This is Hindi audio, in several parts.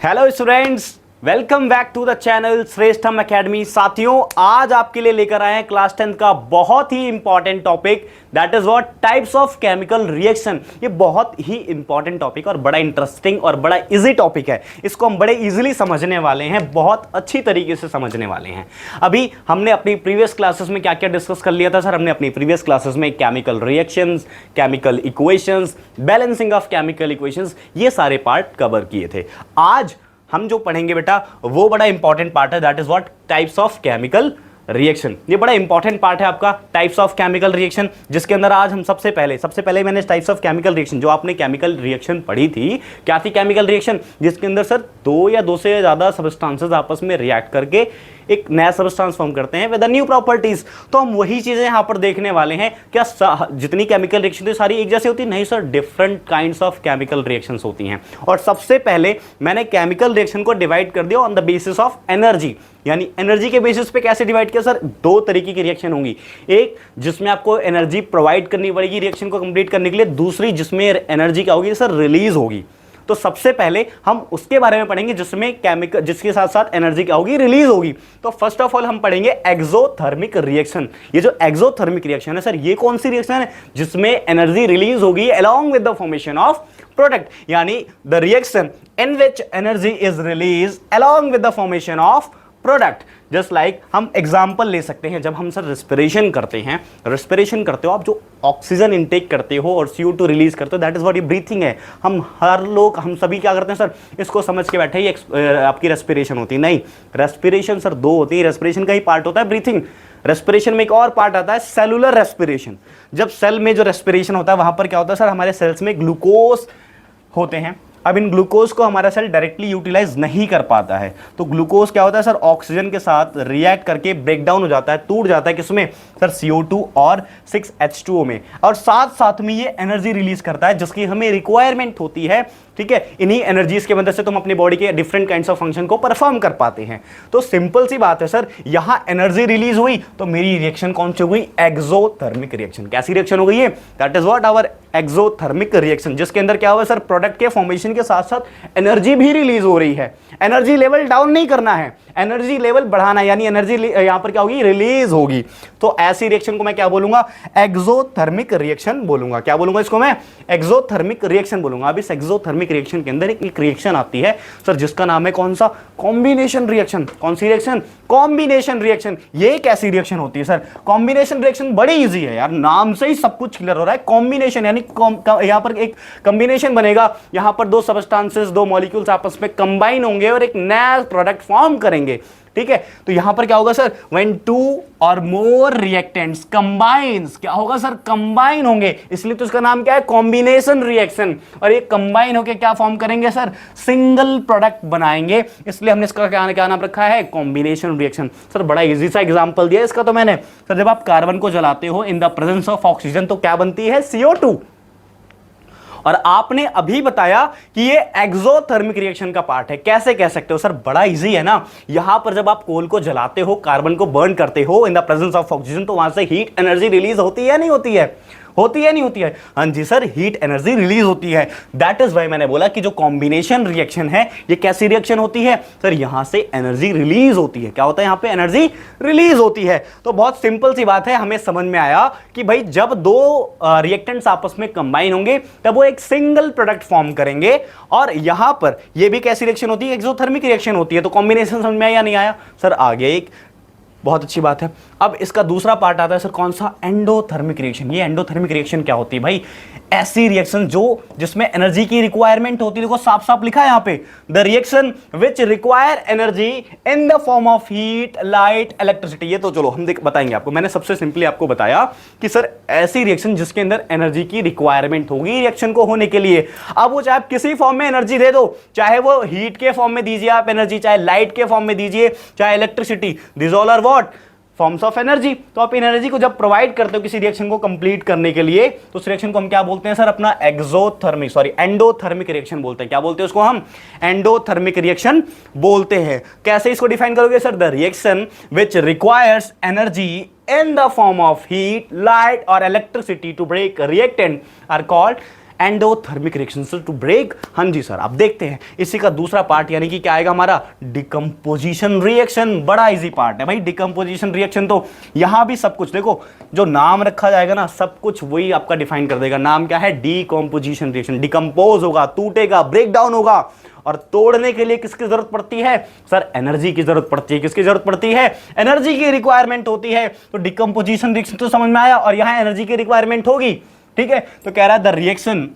Hello students, welcome back to the channel Shreshtham academy. साथियों, आज आपके लिए लेकर आए हैं क्लास 10 का बहुत ही important topic, that is what types of chemical reaction. ये बहुत ही इंपॉर्टेंट टॉपिक और बड़ा इंटरेस्टिंग और बड़ा इजी टॉपिक है। इसको हम बड़े इजीली समझने वाले हैं, बहुत अच्छी तरीके से समझने वाले हैं। अभी हमने अपनी प्रीवियस क्लासेस में क्या क्या डिस्कस कर लिया था सर? हमने अपनी प्रीवियस क्लासेस में chemical reactions, chemical equations, balancing of chemical equations, ये सारे पार्ट कवर किए थे। आज हम जो पढ़ेंगे बेटा वो बड़ा इंपॉर्टेंट पार्ट है, that is what types of chemical reaction. ये बड़ा इंपॉर्टेंट पार्ट है आपका टाइप्स ऑफ केमिकल रिएक्शन, जिसके अंदर आज हम सबसे पहले मैंने टाइप्स ऑफ केमिकल रिएक्शन, जो आपने केमिकल रिएक्शन पढ़ी थी, क्या थी केमिकल रिएक्शन? जिसके अंदर सर दो या दो से ज्यादा सब्सटेंसेस आपस में रिएक्ट करके एक नया सब्सटेंस फॉर्म करते हैं विद न्यू प्रॉपर्टीज। तो हम वही चीजें यहां पर देखने वाले हैं। क्या जितनी केमिकल रिएक्शन थी सारी एक जैसी होती? नहीं sir, different kinds of chemical reactions होती हैं। और सबसे पहले मैंने केमिकल रिएक्शन को डिवाइड कर दिया on the basis of energy, यानी एनर्जी के बेसिस पे कैसे डिवाइड किया सर? दो तरीके की रिएक्शन होंगी, एक जिसमें आपको एनर्जी प्रोवाइड करनी पड़ेगी रिएक्शन को कंप्लीट करने के लिए, दूसरी जिसमें एनर्जी क्या होगी सर? रिलीज होगी। तो सबसे पहले हम उसके बारे में पढ़ेंगे जिसमें केमिकल, जिसके साथ साथ एनर्जी क्या होगी? रिलीज होगी। तो फर्स्ट ऑफ ऑल हम पढ़ेंगे एक्सोथर्मिक रिएक्शन। ये जो एक्सोथर्मिक रिएक्शन है सर, ये कौन सी रिएक्शन है? जिसमें एनर्जी रिलीज होगी along with the formation of product, यानी the reaction in which energy is release along with the formation of product. Just like हम एग्जाम्पल ले सकते हैं, जब हम सर रेस्पिरेशन करते हैं, रेस्पिरेशन करते हो आप, जो ऑक्सीजन इनटेक करते हो और CO2 रिलीज करते हो, दैट इज व्हाट ये ब्रीथिंग है। हम सभी क्या करते हैं सर? इसको समझ के बैठे ही आपकी रेस्पिरेशन होती है। नहीं, रेस्पिरेशन सर दो होती है। रेस्पिरेशन का ही पार्ट होता है ब्रीथिंग। रेस्पिरेशन में एक और पार्ट आता है सेलुलर रेस्पिरेशन। जब सेल में जो रेस्पिरेशन होता है वहां पर क्या होता है सर? हमारे सेल्स में ग्लूकोज होते हैं। अब इन ग्लूकोज को हमारा सेल डायरेक्टली यूटिलाइज नहीं कर पाता है, तो ग्लूकोज क्या होता है सर? ऑक्सीजन के साथ रिएक्ट करके ब्रेक डाउन हो जाता है, टूट जाता है। किसमें सर? CO2 और 6H2O में। और साथ साथ में ये एनर्जी रिलीज करता है जिसकी हमें रिक्वायरमेंट होती है। ठीक है, इन्हीं एनर्जीज के मदद से तुम अपनी बॉडी के डिफरेंट काइंड्स ऑफ फंक्शन को परफॉर्म कर पाते हैं। तो सिंपल सी बात है सर, यहां एनर्जी रिलीज हुई तो मेरी रिएक्शन कौन सी हुई? Exothermic reaction. कैसी रिएक्शन हो गई है? That is what our exothermic reaction, जिसके अंदर क्या हुआ सर? प्रोडक्ट के फॉर्मेशन के साथ साथ एनर्जी भी रिलीज हो रही है। एनर्जी लेवल डाउन नहीं करना है, एनर्जी लेवल बढ़ाना है, यानी एनर्जी यहां पर क्या होगी? रिलीज होगी। तो ऐसी रिएक्शन को मैं क्या बोलूंगा? एक्सोथर्मिक रिएक्शन बोलूंगा। क्या बोलूंगा इसको मैं? एक्सोथर्मिक रिएक्शन बोलूंगा। अब इस एक्सोथर्मिक रिएक्शन के अंदर एक रिएक्शन आती है सर, जिसका नाम है कौन सा? Combination reaction. कौन सी रिएक्शन? Combination reaction. ये कैसी रिएक्शन होती है सर? कॉम्बिनेशन रिएक्शन बड़ी इजी है यार, नाम से ही सब कुछ क्लियर हो रहा है। कॉम्बिनेशन यानी यहां पर एक कॉम्बिनेशन बनेगा, यहां पर दो सब्सटेंसेस, दो मॉलिक्यूल्स आपस में कंबाइन होंगे और एक नया प्रोडक्ट फॉर्म करेंगे। ठीक है, तो यहां पर क्या होगा सर? व्हेन टू और मोर रिएक्टेंट्स कंबाइंस, क्या होगा सर? कंबाइन होंगे, इसलिए तो इसका नाम क्या है? Combination reaction. और ये कंबाइन होकर क्या फॉर्म करेंगे सर? सिंगल प्रोडक्ट बनाएंगे, इसलिए हमने इसका क्या नाम रखा है? Combination reaction. सर बड़ा इजी सा एग्जांपल दिया इसका तो मैंने। सर जब आप कार्बन को जलाते हो in the presence of oxygen तो क्या बनती है? CO2। और आपने अभी बताया कि ये एक्सोथर्मिक रिएक्शन का पार्ट है। कैसे कह सकते हो सर? बड़ा इजी है ना। यहां पर जब आप कोल को जलाते हो, कार्बन को बर्न करते हो in the presence of oxygen, तो वहां से हीट एनर्जी रिलीज होती है नहीं होती है? होती है नहीं होती है? हाँ जी सर, हीट एनर्जी रिलीज होती है। दैट इज वाई मैंने बोला कि जो कॉम्बिनेशन रिएक्शन है ये कैसी रिएक्शन होती है सर? यहां से एनर्जी रिलीज होती है। क्या होता है? यहां पे एनर्जी रिलीज होती है। तो बहुत सिंपल सी बात है, हमें समझ में आया कि भाई जब दो रिएक्टेंट्स आपस में कंबाइन होंगे तब वो एक सिंगल प्रोडक्ट फॉर्म करेंगे। और यहां पर ये भी कैसी रिएक्शन होती है? एक्सोथर्मिक रिएक्शन होती है। तो कॉम्बिनेशन समझ में आया या नहीं आया सर? आगे एक बहुत अच्छी बात है। अब इसका दूसरा पार्ट आता है सर, कौन सा? Endothermic reaction. ये एंडोथर्मिक रिएक्शन क्या होती है भाई? ऐसी रिएक्शन जिसमें एनर्जी की रिक्वायरमेंट होती है। देखो साफ साफ लिखा है यहां पे, the reaction which require energy in the form of heat, light, electricity. ये तो चलो हम बताएंगे आपको। मैंने सबसे सिंपली आपको बताया कि सर ऐसी रिएक्शन जिसके अंदर एनर्जी की रिक्वायरमेंट होगी रिएक्शन को होने के लिए। अब वो चाहे आप किसी फॉर्म में एनर्जी दे दो, चाहे वो हीट के फॉर्म में दीजिए आप एनर्जी, चाहे लाइट के फॉर्म में दीजिए, चाहे electricity, this all are what? Forms of energy. तो आप एनर्जी को जब प्रोवाइड करते हो किसी रिएक्शन को कंप्लीट करने के लिए, तो उस रिएक्शन को हम क्या बोलते हैं सर? अपना एंडोथर्मिक रिएक्शन बोलते हैं। क्या बोलते हैं उसको हम? एंडोथर्मिक रिएक्शन बोलते हैं। कैसे इसको डिफाइन करोगे sir? The reaction which requires energy in the form of heat, light or electricity to break a reactant are called endothermic reaction to break. हाँ जी सर, आप देखते हैं इसी का दूसरा पार्ट यानी कि क्या आएगा हमारा, डिकम्पोजिशन रिएक्शन। बड़ा इजी पार्ट है भाई डिकम्पोजिशन रिएक्शन। तो यहां भी सब कुछ देखो, जो नाम रखा जाएगा ना सब कुछ वही आपका डिफाइन कर देगा। नाम क्या है, डिकम्पोजिशन रिएक्शन। डिकम्पोज होगा, टूटेगा, ब्रेक डाउन होगा। और तोड़ने के लिए किसकी जरूरत पड़ती है सर, एनर्जी की जरूरत पड़ती है। किसकी जरूरत पड़ती है, एनर्जी की रिक्वायरमेंट होती है। तो डिकम्पोजिशन रिएक्शन तो समझ में आया, और यहां एनर्जी की रिक्वायरमेंट होगी। ठीक है, तो कह रहा है the reaction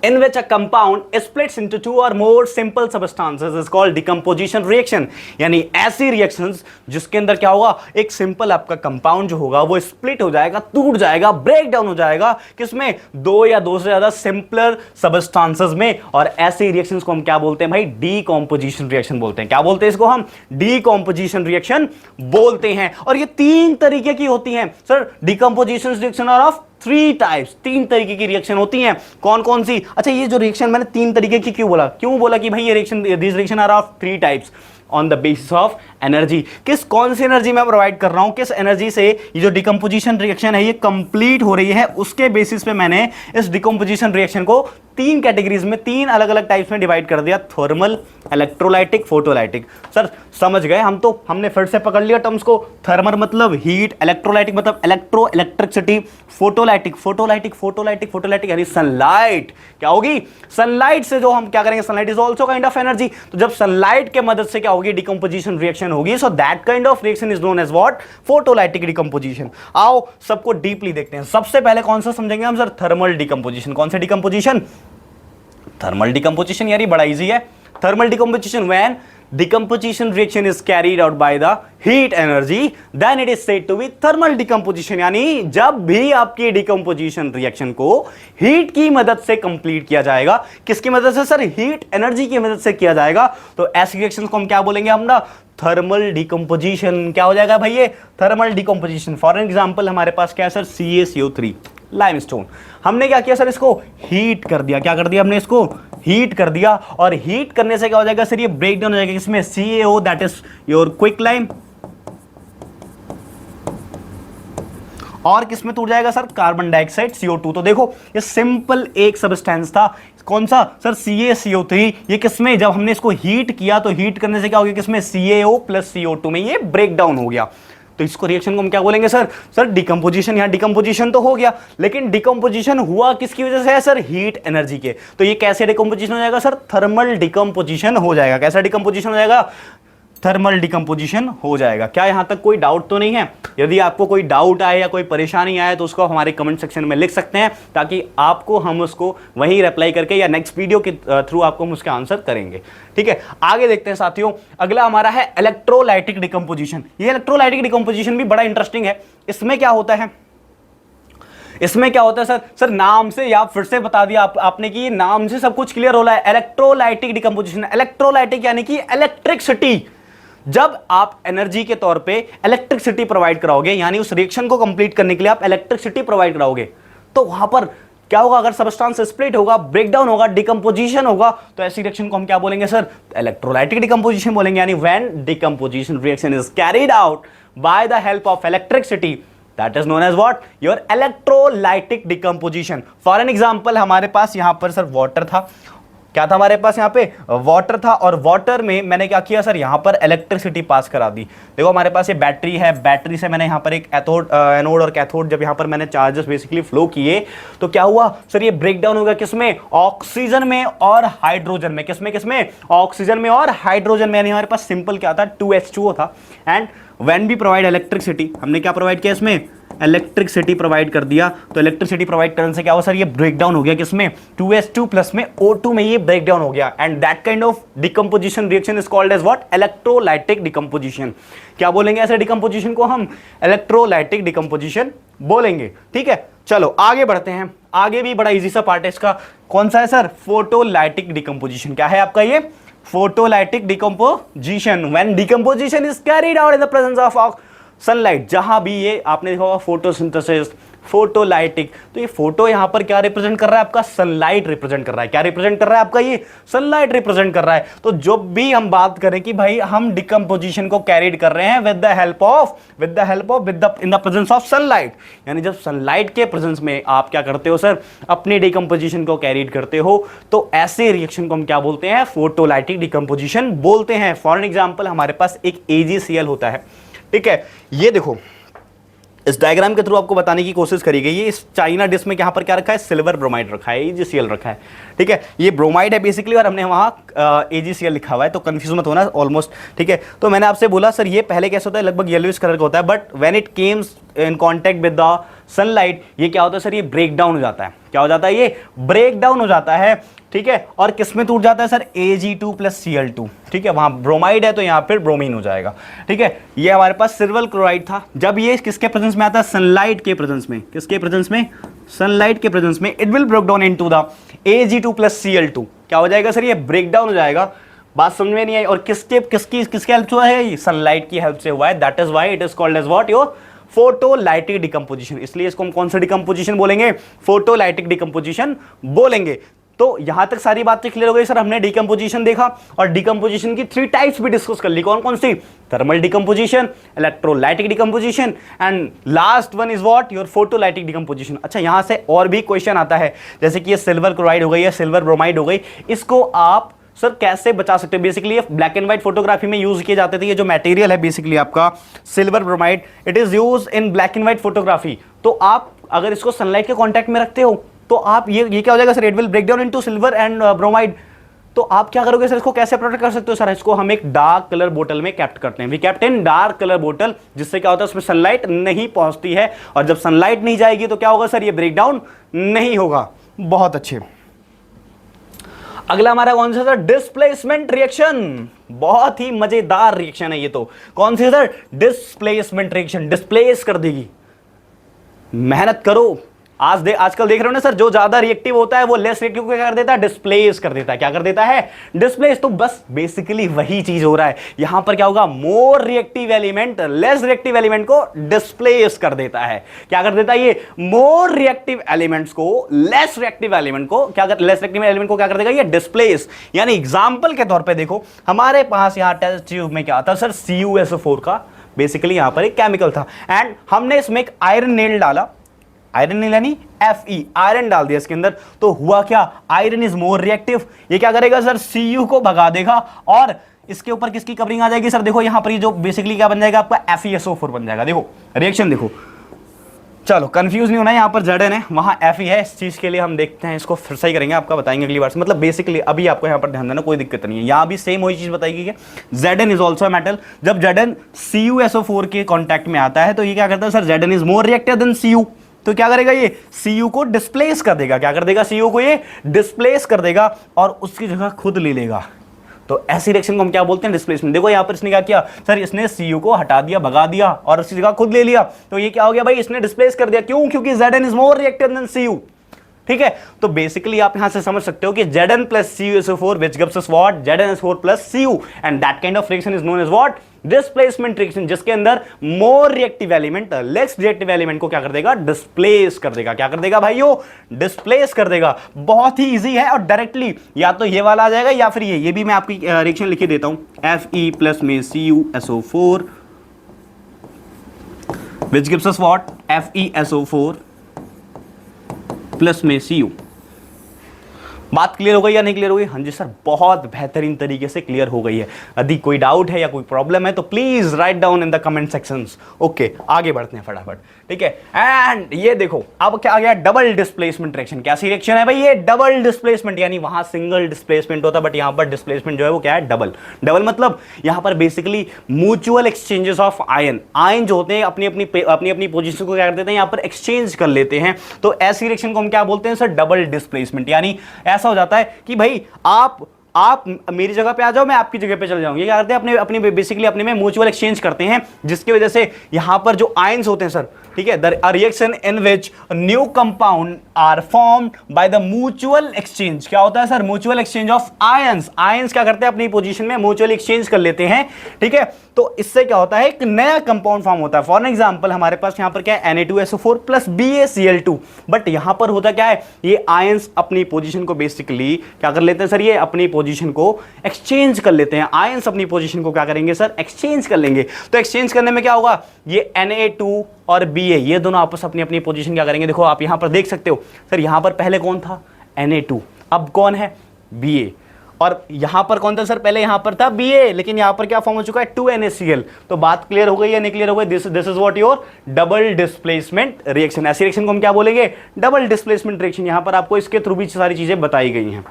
in which a compound splits into two or more simple substances is called decomposition reaction। यानी ऐसी रिएक्शंस जिसके अंदर क्या होगा, एक सिंपल आपका कंपाउंड जो होगा वो स्प्लिट हो जाएगा, टूट जाएगा, ब्रेक डाउन हो जाएगा। किसमें, दो या दो से ज्यादा सिंपलर सबस्टांसेस में। और ऐसी रिएक्शंस को हम क्या बोलते हैं भाई, डीकॉम्पोजिशन रिएक्शन बोलते हैं। क्या बोलते हैं इसको हम, डीकॉम्पोजिशन रिएक्शन बोलते हैं। और ये तीन तरीके की होती हैं sir. Decomposition reaction are of 3 types, 3 तरीके की रिएक्शन होती हैं। कौन कौन सी, अच्छा ये जो रिएक्शन मैंने 3 तरीके की क्यों बोला कि भाई ये reaction, this reaction are of 3 types on the basis of energy. कौन सी एनर्जी मैं प्रोवाइड कर रहा हूं, किस एनर्जी से ये जो डिकम्पोजिशन रिएक्शन है ये कंप्लीट हो रही है, उसके बेसिस पे मैंने इस डिकम्पोजिशन रिएक्शन को 3 कैटेगरीज में, 3 अलग अलग टाइप्स में डिवाइड कर दिया, थर्मल, इलेक्ट्रोलाइटिक, फोटोलाइटिक। सर समझ गए हम, तो हमने फिर से पकड़ लिया टर्म्स को। थर्मल मतलब हीट, इलेक्ट्रोलाइटिक मतलब इलेक्ट्रिसिटी, फोटोलाइटिक यानी सनलाइट। क्या होगी, सनलाइट से जो हम क्या करेंगे, sunlight is also kind of energy. तो जब सनलाइट के मदद से क्या होगी, डिकम्पोजिशन रिएक्शन होगी, so that kind of reaction is known as what, photolytic decomposition. आओ सबको डीपली देखते हैं। सबसे पहले कौन सा समझेंगे हम सर, थर्मल डिकम्पोजिशन। कौन सा डिकम्पोजिशन, थर्मल डिकम्पोजिशन। यानी बड़ा इजी है, thermal decomposition when decomposition reaction is carried out by the heat energy then it is said to be thermal decomposition। यानी जब भी आपकी डिकम्पोजिशन रिएक्शन को हीट की मदद से कंप्लीट किया जाएगा, किसकी मदद से सर, हीट एनर्जी की मदद से किया जाएगा, तो ऐसी रिएक्शन को हम क्या बोलेंगे हम ना, थर्मल डिकम्पोजिशन। क्या हो जाएगा भाई ये, थर्मल डिकम्पोजिशन। फॉर एग्जांपल हमारे पास क्या है सर, CaCO3 लाइमस्टोन। हमने क्या किया सर, इसको हीट कर दिया। क्या कर दिया हमने, इसको हीट कर दिया। और हीट करने से क्या हो जाएगा सर, ये ब्रेक डाउन हो जाएगा। इसमें CaO that is your quick lime, और किसमें टूट जाएगा सर, कार्बन डाइऑक्साइड CO2। तो देखो ये सिंपल एक सबस्टेंस था, कौन सा सर, CaCO3। ये किसमें, जब हमने इसको हीट किया तो हीट करने से क्या हो गया, किसमें, CaO प्लस CO2 में ये ब्रेक डाउन हो गया। तो इसको रिएक्शन को हम क्या बोलेंगे सर डिकम्पोजिशन। यहां डिकम्पोजिशन तो हो गया, लेकिन डिकम्पोजिशन हुआ किसकी वजह से है सर, हीट एनर्जी के। तो ये कैसे डिकम्पोजिशन हो जाएगा सर, थर्मल डिकम्पोजिशन हो जाएगा। कैसा डिकम्पोजिशन हो जाएगा, थर्मल डिकम्पोजिशन हो जाएगा। क्या यहां तक कोई डाउट तो नहीं है? यदि आपको कोई डाउट आए या कोई परेशानी आए तो उसको हमारे कमेंट सेक्शन में लिख सकते हैं, ताकि आपको हम उसको वहीं रिप्लाई करके या नेक्स्ट वीडियो के थ्रू आपको हम उसके आंसर करेंगे। ठीक है, आगे देखते हैं साथियों। अगला हमारा है इलेक्ट्रोलाइटिक डिकम्पोजिशन। ये इलेक्ट्रोलाइटिक डिकम्पोजिशन भी बड़ा इंटरेस्टिंग है। इसमें क्या होता है, इसमें क्या होता है सर नाम से, या फिर से बता दिया आपने कि नाम से सब कुछ क्लियर हो रहा है। इलेक्ट्रोलाइटिक डिकम्पोजिशन, इलेक्ट्रोलाइटिक यानी कि इलेक्ट्रिसिटी। जब आप एनर्जी के तौर पे इलेक्ट्रिसिटी प्रोवाइड कराओगे, यानी उस रिएक्शन को कंप्लीट करने के लिए आप इलेक्ट्रिसिटी प्रोवाइड कराओगे, तो वहां पर क्या होगा, अगर सबस्टेंस स्प्लिट होगा, ब्रेकडाउन होगा, डिकम्पोजिशन होगा, तो ऐसी रिएक्शन को हम क्या बोलेंगे सर, इलेक्ट्रोलाइटिक डिकम्पोजिशन बोलेंगे। यानी when decomposition reaction is carried out by the help of electricity, that is known as what, your electrolytic decomposition। for an example हमारे पास यहां पर सर वाटर था। क्या था हमारे पास, यहाँ पे वाटर था, और वाटर में मैंने क्या किया सर, यहाँ पर इलेक्ट्रिसिटी पास करा दी। देखो हमारे पास ये बैटरी है, बैटरी से मैंने यहाँ पर एक एनोड और कैथोड, जब यहाँ पर मैंने चार्जेस बेसिकली फ्लो किए तो क्या हुआ सर, ये ब्रेक डाउन हो गया किसमें, ऑक्सीजन में और हाइड्रोजन में। किसमें ऑक्सीजन में और हाइड्रोजन में। यानी हमारे पास सिंपल क्या था, 2H2O था। And when we provide electricity, हमने क्या प्रोवाइड किया, इसमें इलेक्ट्रिसिटी प्रोवाइड कर दिया। तो इलेक्ट्रिसिटी प्रोवाइड करने से क्या हुआ सर, ये ब्रेक डाउन हो गया किसमें, 2H2 प्लस में O2 में ये ब्रेक डाउन हो गया। And that kind of decomposition reaction is called as what, electrolytic decomposition. क्या बोलेंगे ऐसे डिकम्पोजिशन को हम, इलेक्ट्रोलाइटिक डिकम्पोजिशन बोलेंगे। ठीक है, चलो आगे बढ़ते हैं। आगे भी बड़ा इजी सा पार्ट है इसका। कौन सा है सर, फोटोलाइटिक डिकम्पोजिशन। क्या है आपका ये, photolytic decomposition. When decomposition is carried out in the presence of sunlight, जहां भी ये आपने देखा होगा फोटोसिंथेसिस, फोटोलाइटिक। तो ये फोटो यहां पर क्या रिप्रेजेंट कर रहा है? आपका सनलाइट रिप्रेजेंट कर रहा है। क्या रिप्रेजेंट कर रहा है? आपका ये सनलाइट रिप्रेजेंट कर रहा है। तो जब भी हम बात करें कि भाई हम डिकम्पोजिशन को कैरिड कर रहे हैं with the help of in the presence of sunlight, यानी जब सनलाइट के प्रेजेंस में आप क्या करते हो सर? अपनी डिकम्पोजिशन को कैरिड करते हो, तो ऐसे रिएक्शन को हम क्या बोलते हैं? फोटोलाइटिक डिकम्पोजिशन बोलते हैं। फॉर एग्जांपल हमारे पास एक AgCl होता है, ठीक है। ये देखो, इस डायग्राम के थ्रू आपको बताने की कोशिश करी गई है। इस चाइना डिश में यहां पर क्या रखा है? सिल्वर ब्रोमाइड रखा है, AgCl रखा है, ठीक है। ये ब्रोमाइड है बेसिकली, और हमने वहां AgCl लिखा हुआ है, तो कंफ्यूज मत होना ऑलमोस्ट, ठीक है। तो मैंने आपसे बोला सर ये पहले कैसे होता है? लगभग येलोइश कलर का होता है, but when it Kemps in contact with the sunlight, ये क्या होता है सर? ये ब्रेक डाउन हो जाता है। क्या हो जाता है? ये ब्रेक डाउन हो जाता है, ठीक है। और किस में टूट जाता है सर? Ag2 + Cl2, ठीक है। वहां ब्रोमाइड है तो यहां फिर ब्रोमीन हो जाएगा, ठीक है। ये हमारे पास सिल्वर क्लोराइड था। जब ये किसके प्रेजेंस में आता है? सनलाइट के प्रेजेंस में। किसके प्रेजेंस में? सनलाइट के प्रेजेंस में। It will break down into the Ag2 + Cl2। क्या हो जाएगा सर? ये ब्रेक डाउन हो जाएगा। बात समझ में नहीं आई? और किसके हेल्प से हुआ है? सनलाइट की हेल्प से हुआ है। That is why it is called as what? Your photolytic decomposition. इसलिए इसको हम कौन सा डिकम्पोजिशन बोलेंगे? फोटोलाइटिक डिकम्पोजिशन बोलेंगे। तो यहां तक सारी बातें क्लियर हो गई सर। हमने डिकम्पोजिशन देखा और डिकम्पोजिशन की 3 टाइप्स भी डिस्कस कर ली। कौन कौन सी? Thermal decomposition, electrolytic decomposition, and last one is what? Your photolytic decomposition. अच्छा, यहां से और भी क्वेश्चन आता है, जैसे कि ये सिल्वर क्लोराइड हो गई या सिल्वर ब्रोमाइड हो गई, इसको आप सर कैसे बचा सकते हो? बेसिकली ये ब्लैक एंड व्हाइट फोटोग्राफी में यूज किए जाते थे। ये जो मटेरियल है बेसिकली आपका silver bromide, it is use in black and white photography. तो आप अगर इसको सनलाइट के कांटेक्ट में रखते हो तो आप ये क्या हो जाएगा sir? It will break down into silver and bromide. तो आप क्या करोगे सर? इसको कैसे प्रोटेक्ट कर सकते हो सर? इसको हम एक डार्क कलर बोतल में कैप्ट करते हैं। We kept in dark colour बोतल, जिससे क्या होता है? उसमें सनलाइट नहीं पहुंचती है, और जब सनलाइट नहीं जाएगी तो क्या होगा सर? ये ब्रेक डाउन नहीं होगा। बहुत अच्छे। अगला हमारा कौन सा सर? Displacement reaction. बहुत ही मजेदार रिएक्शन है ये। तो कौन सी सर? Displacement reaction. डिस्प्लेस कर देगी। मेहनत करो। आजकल देख रहे हो ना सर, जो ज्यादा रिएक्टिव होता है वो लेस रिएक्टिव को क्या कर देता है? डिस्प्लेस कर देता है। क्या कर देता है? डिस्प्लेस। तो बस बेसिकली वही चीज हो रहा है यहां पर। क्या होगा? More reactive element less reactive element को डिस्प्लेस कर देता है। क्या कर देता है? ये मोर रिएक्टिव एलिमेंट्स को लेस रिएक्टिव एलिमेंट को क्या कर देगा? ये डिस्प्लेस। यानी एग्जांपल के तौर पे देखो, हमारे पास यहां टेस्ट ट्यूब में क्या आता है सर? CuSO4 का बेसिकली यहां पर एक केमिकल था, एंड हमने इसमें एक आयरन नेल डाला। आयरन नहीं यानी Fe, आयरन डाल दिया इसके अंदर। तो हुआ क्या? Iron is more reactive. ये क्या करेगा सर? Cu को भगा देगा, और इसके ऊपर किसकी कवरिंग आ जाएगी सर? देखो यहां पर ये जो बेसिकली क्या बन जाएगा? आपका FeSO4 बन जाएगा। देखो रिएक्शन देखो। चलो कंफ्यूज नहीं होना, यहां पर Zn है, वहां Fe है। इस चीज के लिए हम देखते हैं, इसको फिर सही करेंगे, आपका बताएंगे अगली बार से। मतलब बेसिकली अभी आपको यहां पर ध्यान देना, कोई दिक्कत नहीं है। यहां भी सेम वही चीज बताई गई है। Zn is also metal. जब Zn CuSO4 के कॉन्टैक्ट में आता है तो ये क्या करता है sir? Zn is more reactive than Cu। तो क्या करेगा? ये Cu को डिस्प्लेस कर देगा। क्या कर देगा? Cu को ये डिस्प्लेस कर देगा और उसकी जगह खुद ले लेगा। तो ऐसी रिएक्शन को हम क्या बोलते हैं? डिस्प्लेसमेंट। देखो यहां पर इसने क्या किया सर? इसने Cu को हटा दिया, भगा दिया, और उसकी जगह खुद ले लिया। तो ये क्या हो गया भाई? इसने डिस्प्लेस कर दिया। क्यों? क्योंकि Zn is more reactive than Cu, ठीक है। तो बेसिकली आप यहां से समझ सकते हो कि Zn + CuSO4 which gives us what? ZnSO4 + Cu, and that kind of reaction is known as what? Displacement reaction, जिसके अंदर more reactive element less reactive element को क्या कर देगा? डिस्प्लेस कर देगा। क्या कर देगा भाइयों? डिस्प्लेस कर देगा। बहुत ही इजी है, और डायरेक्टली या तो ये वाला आ जाएगा या फिर ये भी मैं आपकी रिएक्शन लिख देता हूं। Fe+ में CuSO4 which gives us what? FeSO4 plus में Cu। बात क्लियर हो गई या नहीं क्लियर हो गई? हाँ जी सर, बहुत बेहतरीन तरीके से क्लियर हो गई है। यदि कोई डाउट है या कोई प्रॉब्लम है तो please write down in the comment sections. Okay, आगे बढ़ते हैं फटाफट, ठीक है। एंड ये देखो अब क्या आ गया? Double displacement reaction. कैसी रिएक्शन है भाई ये? Double displacement. यानी वहां सिंगल डिस्प्लेसमेंट होता, बट यहां पर डिस्प्लेसमेंट जो है वो क्या है? डबल। डबल मतलब यहां पर basically mutual exchanges of ion. Ion जो होते हैं अपनी अपनी पोजीशन को क्या कर देते हैं? यहां पर एक्सचेंज कर लेते हैं। तो ऐसी रिएक्शन को हम क्या बोलते हैं सर? Double displacement. यानी ऐसा हो जाता है कि भाई आप मेरी जगह पे आ जाओ, मैं आपकी जगह पे चल जाऊंगी। क्या करते हैं? अपने बेसिकली अपने में म्यूचुअल एक्सचेंज करते हैं, जिसकी वजह से यहां पर जो आयंस होते हैं सर, ठीक है, the reaction in which new compound are formed by the mutual exchange. क्या होता है sir? Mutual exchange of ions. Ions क्या करते हैं? अपनी पोजीशन में म्यूचुअल एक्सचेंज कर लेते हैं, ठीक है। तो इससे क्या होता है? एक नया कंपाउंड फॉर्म होता है। फॉर एग्जांपल हमारे पास यहां पर क्या है? Na2SO4 plus BaCl2। बट यहां पर होता क्या है? ये आयंस अपनी पोजीशन को बेसिकली क्या कर लेते हैं सर? ये अपनी पोजीशन को एक्सचेंज कर लेते हैं। आयंस अपनी पोजीशन को क्या करेंगे सर? एक्सचेंज कर लेंगे। तो एक्सचेंज करने में क्या होगा? ये Na2 और Ba ये दोनों आपस अपनी अपनी पोजीशन क्या करेंगे? देखो आप यहां पर देख सकते हो सर, यहां पर पहले कौन था? Na2, अब कौन है? Ba। और यहां पर कौन था सर? पहले यहां पर था Ba, लेकिन यहां पर क्या फॉर्म हो चुका है? 2NaCl। तो बात क्लियर हो गई या नहीं क्लियर हो गई? This is what your double displacement reaction. ऐसी रिएक्शन को हम क्या बोलेंगे? Double displacement reaction. यहां पर आपको इसके थ्रू भी सारी चीजें बताई गई हैं।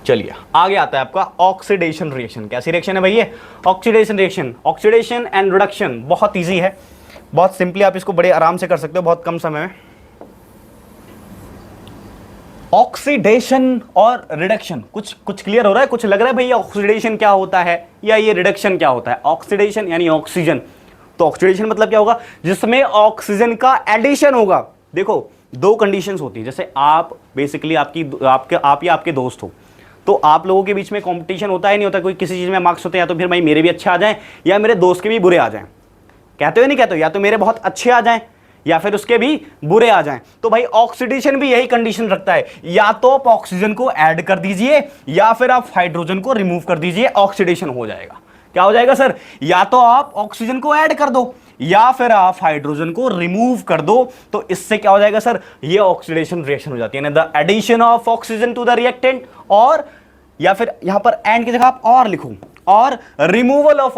चलिए आगे आता है आपका ऑक्सीडेशन रिएक्शन। कैसी रिएक्शन है भैया? Oxidation reaction. Oxidation and reduction बहुत इजी है, बहुत सिंपली आप इसको बड़े आराम से कर सकते हो बहुत कम समय में। ऑक्सीडेशन और रिडक्शन कुछ क्लियर हो रहा है? कुछ लग रहा है भैया ऑक्सीडेशन क्या होता है या ये रिडक्शन क्या होता है? ऑक्सीडेशन यानी ऑक्सीजन, तो ऑक्सीडेशन मतलब क्या होगा? जिसमें ऑक्सीजन का एडिशन होगा। देखो दो कंडीशंस होती हैं, जैसे आप बेसिकली आप या आपके दोस्त हो, तो आप लोगों के बीच में कंपटीशन होता है नहीं होता? कोई किसी चीज में मार्क्स होते हैं, या तो फिर भाई मेरे भी अच्छे आ जाएं या मेरे दोस्त के भी बुरे आ जाएं। कहते हो नहीं कहते हो? या तो मेरे बहुत अच्छे आ जाएं या फिर उसके भी बुरे आ जाएं। तो भाई ऑक्सीडेशन भी यही कंडीशन रखता है, या तो आप ऑक्सीजन को ऐड कर दीजिए या फिर आप हाइड्रोजन को रिमूव कर दीजिए, ऑक्सीडेशन हो जाएगा। क्या हो जाएगा सर? या तो आप ऑक्सीजन को ऐड कर दो या फिर आप हाइड्रोजन को रिमूव कर दो। तो इससे क्या हो जाएगा सर? ये ऑक्सीडेशन रिएक्शन हो जाती है, the addition of oxygen to the reactant, और या फिर यहां पर एंड की जगह आप और लिखो, और removal of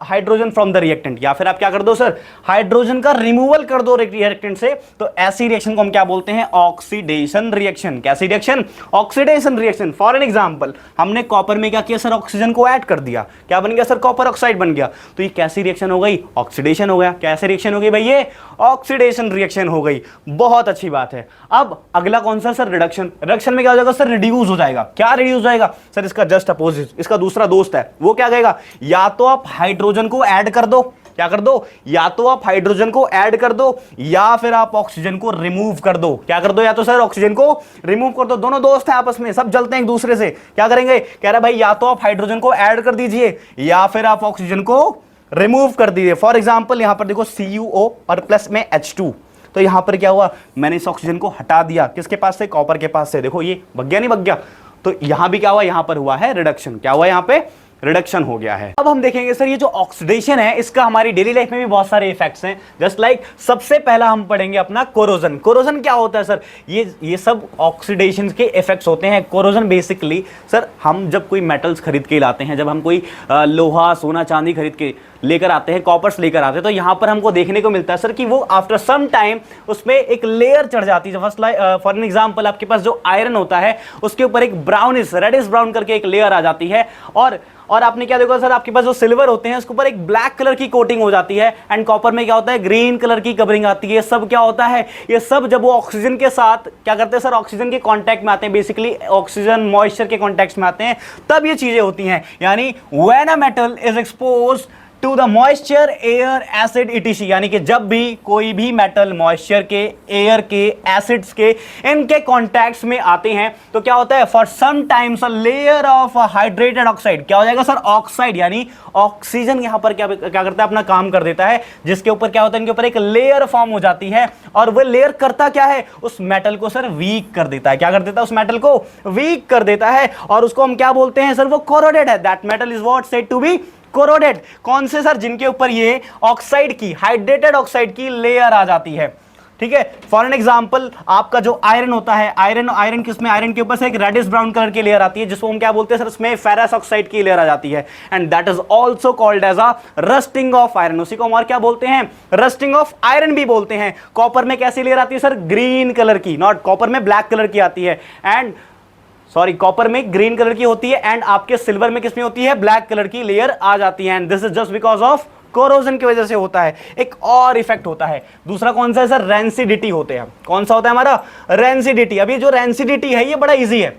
hydrogen from the reactant, या फिर आप क्या कर दो सर? हाइड्रोजन का रिमूवल कर दो रिएक्टेंट से। तो ऐसी रिएक्शन को हम क्या बोलते हैं? Oxidation reaction. कैसी reaction? Oxidation reaction. For an example हमने कॉपर में क्या किया सर? ऑक्सीजन को ऐड कर दिया, क्या बन गया सर? कॉपर ऑक्साइड बन गया। तो ये कैसी रिएक्शन हो गई? ऑक्सीडेशन हो गया। कैसी रिएक्शन हो गई भाई? ये ऑक्सीडेशन रिएक्शन हो गई। बहुत अच्छी बात है। अब अगला कौन सा सर? रिडक्शन। रिडक्शन में क्या हो जाएगा सर? रिड्यूस हो जाएगा। क्या रिड्यूस हो जाएगा सर? इसका जस्ट अपोजिट, इसका दूसरा दोस्त है, वो क्या कहेगा? या तो आप हाइड्रोजन को ऐड कर दो, क्या कर दो? या तो आप हाइड्रोजन को ऐड कर दो या फिर आप ऑक्सीजन को रिमूव कर दो। क्या कर दो? या तो सर ऑक्सीजन को रिमूव कर दो। दोनों दोस्त हैं आपस में, सब जलते हैं एक दूसरे से, क्या करेंगे? कह रहा भाई या तो आप हाइड्रोजन को ऐड कर दीजिए या फिर आप ऑक्सीजन को रिमूव कर दीजिए। फॉर एग्जाम्पल यहां पर देखो CuO और प्लस में H2, तो यहां पर क्या हुआ? मैंने इस ऑक्सीजन को हटा दिया, किसके पास से? कॉपर के पास से। देखो ये बग गया नहीं बग गया? तो यहां भी क्या हुआ? यहां पर हुआ है रिडक्शन। क्या हुआ? यहां पे रिडक्शन हो गया है। अब हम देखेंगे सर ये जो ऑक्सीडेशन है इसका हमारी डेली लाइफ में भी बहुत सारे इफेक्ट्स हैं। जस्ट लाइक सबसे पहला हम पढ़ेंगे अपना कोरोजन। कोरोजन क्या होता है सर? ये सब ऑक्सीडेशन के इफेक्ट्स होते हैं। कोरोजन बेसिकली सर हम जब कोई मेटल्स खरीद के लाते हैं, जब हम कोई लोहा सोना चांदी खरीद के लेकर आते हैं, कॉपर्स लेकर आते हैं, तो यहां पर हमको देखने को मिलता है सर कि वो आफ्टर सम टाइम उसमें एक लेयर चढ़ जाती है। फॉर एन एग्जांपल आपके पास जो आयरन होता है उसके ऊपर एक ब्राउनिश रेडिश ब्राउन करके एक लेयर आ जाती है, और आपने क्या देखा सर? आपके पास जो सिल्वर होते हैं उसके ऊपर एक ब्लैक कलर की कोटिंग हो जाती है, एंड कॉपर में क्या होता है? ग्रीन कलर की कवरिंग आती है। ये सब क्या होता है? ये सब जब वो ऑक्सीजन के साथ क्या करते हैं सर? ऑक्सीजन के कांटेक्ट में आते हैं, बेसिकली ऑक्सीजन मॉइस्चर के कांटेक्ट में आते हैं, तब ये चीजें होती हैं। यानी when a metal is exposed to the moisture, air, acid etc, यानी कि जब भी कोई भी मेटल मॉइस्चर के, एयर के, एसिड्स के, इनके कॉन्टैक्ट्स में आते हैं तो क्या होता है? For some times a layer of hydrated oxide, क्या हो जाएगा सर? ऑक्साइड, यानी ऑक्सीजन यहां पर क्या करता है? अपना काम कर देता है, जिसके ऊपर क्या होता है? इनके ऊपर एक लेयर फॉर्म हो जाती है, और वो लेयर करता क्या है? उस मेटल को सर वीक कर देता है। क्या कर देता है? उस मेटल को वीक कर देता है, और उसको हम क्या बोलते हैं सर? वो कोरोडेड है। That metal is what said to be corroded. कौन से सर? जिनके ऊपर ये ऑक्साइड की, हाइड्रेटेड ऑक्साइड की लेयर आ जाती है। ठीक है, फॉर एन एग्जांपल आपका जो आयरन होता है, आयरन किसमें? आयरन के ऊपर से एक रेडिश ब्राउन कलर की लेयर आती है, जिसको हम क्या बोलते हैं सर? उसमें फेरस ऑक्साइड की लेयर आ जाती है, and that is also called as a rusting of iron. उसी को हम और क्या बोलते हैं? रस्टिंग ऑफ आयरन भी बोलते हैं। कॉपर में कैसी लेयर आती है सर? ग्रीन कलर की, नॉट कॉपर में ब्लैक कलर की आती है, एंड सॉरी कॉपर में ग्रीन कलर की होती है, एंड आपके सिल्वर में किसमें होती है? ब्लैक कलर की लेयर आ जाती है, and this is just because of corrosion की वजह से होता है। एक और इफेक्ट होता है, दूसरा कौन सा है सर? रेंसिडिटी होते हैं। कौन सा होता है हमारा? रेंसिडिटी। अभी जो रेंसिडिटी है ये बड़ा इजी है,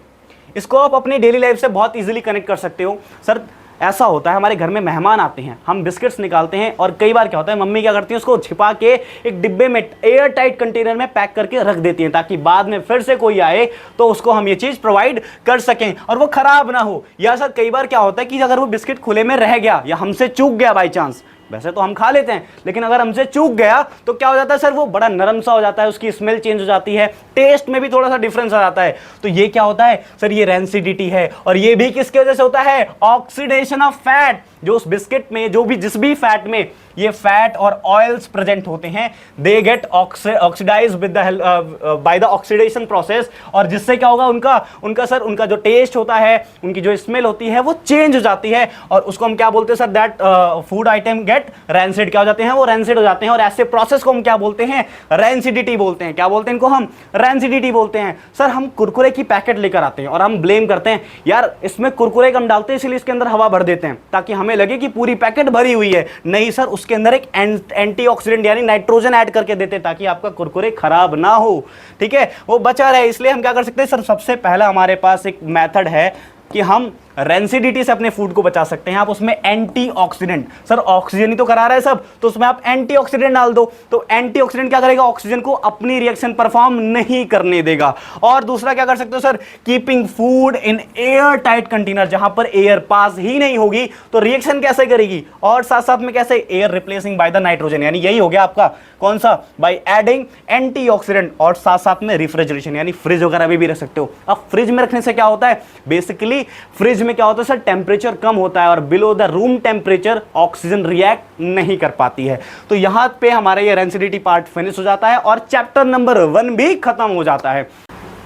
इसको आप अपनी डेली लाइफ से बहुत इजीली कनेक्ट कर सकते हो। सर ऐसा होता है हमारे घर में मेहमान आते हैं, हम बिस्किट्स निकालते हैं और कई बार क्या होता है मम्मी क्या करती है उसको छिपा के एक डिब्बे में एयर टाइट कंटेनर में पैक करके रख देती हैं ताकि बाद में फिर से कोई आए तो उसको हम ये चीज प्रोवाइड कर सकें और वो खराब ना हो। या सर कई बार क्या होता है कि अगर वो बिस्किट खुले में रह गया या हमसे चूक गया बाई चांस, वैसे तो हम खा लेते हैं लेकिन अगर हमसे चूक गया तो क्या हो जाता है सर, वो बड़ा नरम सा हो जाता है, उसकी स्मेल चेंज हो जाती है, टेस्ट में भी थोड़ा सा डिफरेंस आ जाता है। तो ये क्या होता है सर, ये रैंसिडिटी है। और ये भी किसके वजह से होता है? Oxidation of fat. जो उस बिस्किट में जो भी जिस भी फैट में ये फैट और ऑयल्स प्रेजेंट होते हैं, they get oxidise with by the oxidation process, और जिससे क्या होगा उनका जो टेस्ट होता है, उनकी जो स्मेल होती है वो चेंज हो जाती है और उसको हम क्या बोलते हैं sir, that food item get rancid. क्या हो जाते हैं? वो रैंसिड हो जाते हैं। और ऐसे प्रोसेस को हम क्या बोलते हैं? रैंसिडिटी बोलते हैं। क्या बोलते हैं इनको? हम रैंसिडिटी बोलते हैं। सर हम कुरकुरे की पैकेट लेकर आते हैं और हम ब्लेम करते हैं यार इसमें कुरकुरे कम डालते हैं इसलिए इसके अंदर हवा भर देते हैं ताकि हमें लगे कि पूरी पैकेट भरी हुई है। नहीं सर, उसके अंदर एक एंटीऑक्सीडेंट यानी नाइट्रोजन ऐड करके देते ताकि आपका कुरकुरे खराब ना हो, ठीक है, वो बचा रहे। इसलिए हम क्या कर सकते हैं सर, सबसे पहला हमारे पास एक मेथड है कि हम रेंसिडिटी से अपने फूड को बचा सकते हैं। आप उसमें एंटीऑक्सीडेंट, सर ऑक्सीजन ही तो करा रहा है सब, तो उसमें आप एंटीऑक्सीडेंट डाल दो। तो एंटीऑक्सीडेंट क्या करेगा? ऑक्सीजन को अपनी रिएक्शन परफॉर्म नहीं करने देगा। और दूसरा क्या कर सकते हो sir, keeping food in air tight container, जहां पर एयर पास ही नहीं होगी तो रिएक्शन कैसे करेगी? और साथ साथ में कैसे? Air replacing by the nitrogen, यानी यही हो गया आपका कौन सा, बाय एडिंग एंटीऑक्सीडेंट। और साथ साथ में रिफ्रिजरेशन, यानी फ्रिज वगैरह भी रख सकते हो। अब फ्रिज में रखने से क्या होता है? बेसिकली फ्रिज में क्या होता है सर, टेम्परेचर कम होता है और below the room temperature oxygen react नहीं कर पाती है। तो यहां पे हमारा ये रेंसिडिटी पार्ट फिनिश हो जाता है और चैप्टर नंबर 1 भी खत्म हो जाता है।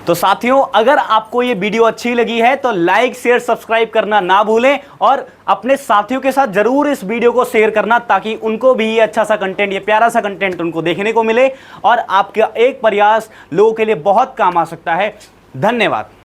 तो साथियों, अगर आपको ये वीडियो अच्छी लगी है तो लाइक शेयर सब्सक्राइब करना ना भूलें और अपने साथियों के साथ जरूर इस वीडियो को शेयर करना ताकि उनको भी ये अच्छा सा कंटेंट, ये प्यारा सा कंटेंट उनको देखने को मिले और आपका एक प्रयास लोगों के लिए बहुत काम आ सकता है। धन्यवाद।